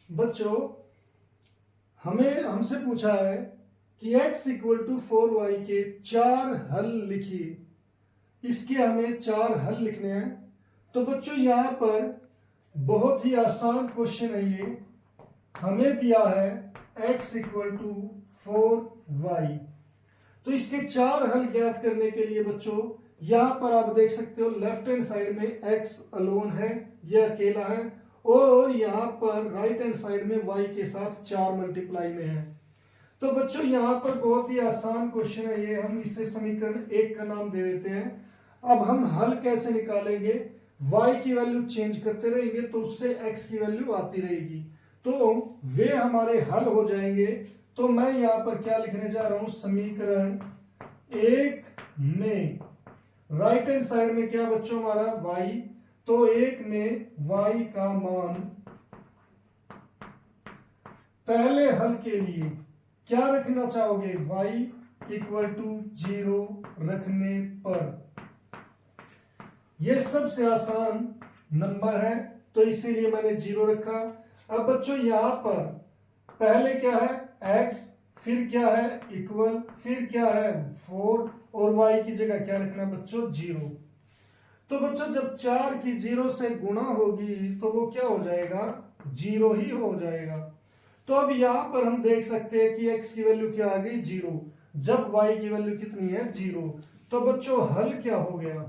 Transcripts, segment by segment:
बच्चों हमसे पूछा है कि x इक्वल टू 4y के 4 हल लिखिए। इसके हमें 4 हल लिखने हैं। तो बच्चों यहाँ पर बहुत ही आसान क्वेश्चन है ये। हमें दिया है x इक्वल टू 4y। तो इसके 4 हल ज्ञात करने के लिए बच्चों यहाँ पर आप देख सकते हो लेफ्ट हैंड साइड में x अलोन है, यह अकेला है, और यहाँ पर राइट हैंड साइड में y के साथ 4 मल्टीप्लाई में है। तो बच्चों यहाँ पर बहुत ही आसान क्वेश्चन है ये। हम इसे समीकरण 1 का नाम दे देते हैं। अब हम हल कैसे निकालेंगे? y की वैल्यू चेंज करते रहेंगे तो उससे x की वैल्यू आती रहेगी, तो वे हमारे हल हो जाएंगे। तो मैं यहाँ पर क्या लिखने जा रहा हूं, समीकरण 1 में राइट हैंड साइड में क्या बच्चों हमारा y, तो 1 में y का मान पहले हल के लिए क्या रखना चाहोगे? y इक्वल टू 0 रखने पर। यह सबसे आसान नंबर है तो इसीलिए मैंने 0 रखा। अब बच्चों यहां पर पहले क्या है x, फिर क्या है इक्वल, फिर क्या है 4, और y की जगह क्या रखना बच्चों 0। तो बच्चों जब 4 की 0 से गुणा होगी तो वो क्या हो जाएगा? 0 ही हो जाएगा। तो अब यहां पर हम देख सकते हैं कि x की वैल्यू क्या आ गई 0, जब y की वैल्यू कितनी है 0। तो बच्चों हल क्या हो गया?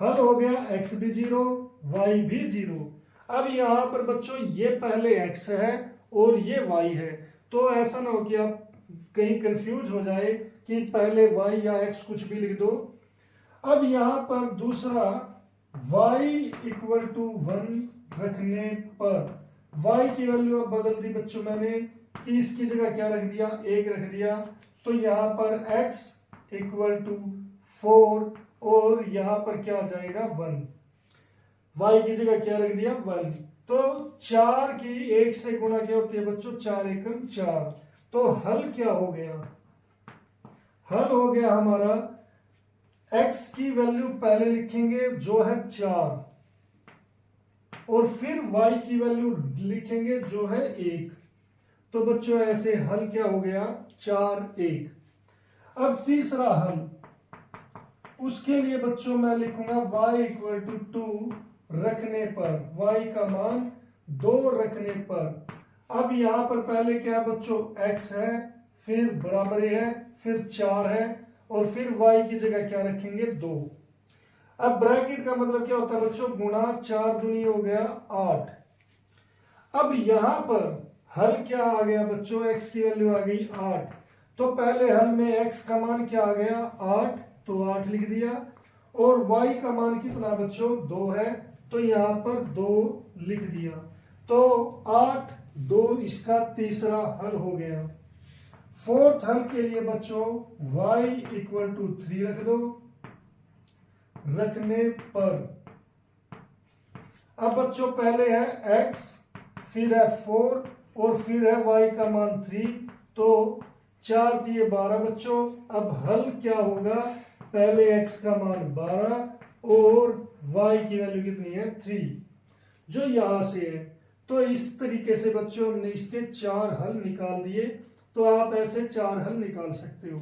हल हो गया x भी 0 y भी 0। अब यहां पर बच्चों ये पहले x है और ये y है, तो ऐसा ना हो कि आप कहीं कंफ्यूज हो जाए कि पहले y या x कुछ भी लिख दो। अब यहां पर दूसरा y इक्वल टू 1 रखने पर y की वैल्यू अब बदल दी बच्चों मैंने, 30 की जगह क्या रख दिया 1 रख दिया। तो यहां पर x इक्वल टू 4 और यहां पर क्या आ जाएगा 1, y की जगह क्या रख दिया 1। तो 4 की 1 से गुणा क्या होती है बच्चों? 4 एकम 4। तो हल क्या हो गया? हल हो गया हमारा x की वैल्यू पहले लिखेंगे जो है 4, और फिर y की वैल्यू लिखेंगे जो है 1। तो बच्चों ऐसे हल क्या हो गया 4 1। अब तीसरा हल, उसके लिए बच्चों मैं लिखूंगा y इक्वल टू 2 रखने पर, y का मान 2 रखने पर। अब यहां पर पहले क्या बच्चों x है, फिर बराबरी है, फिर 4 है, और फिर y की जगह क्या रखेंगे 2। अब ब्रैकेट का मतलब क्या होता है बच्चों? गुणा, 4 दूनी हो गया 8। अब यहां पर हल क्या आ गया बच्चों? x की वैल्यू आ गई 8। तो पहले हल में x का मान क्या आ गया 8, तो 8 लिख दिया, और y का मान कितना बच्चों 2 है, तो यहां पर 2 लिख दिया। तो 8 2 इसका तीसरा हल हो गया। फोर्थ हल के लिए बच्चों y इक्वल टू 3 रख दो रखने पर। अब बच्चों पहले है x, फिर है 4, और फिर है y का मान 3, तो 4 दिए 12 बच्चों। अब हल क्या होगा? पहले x का मान 12 और y की वैल्यू कितनी है 3, जो यहां से है। तो इस तरीके से बच्चों हमने इसके 4 हल निकाल दिए। तो आप ऐसे 4 हल निकाल सकते हो।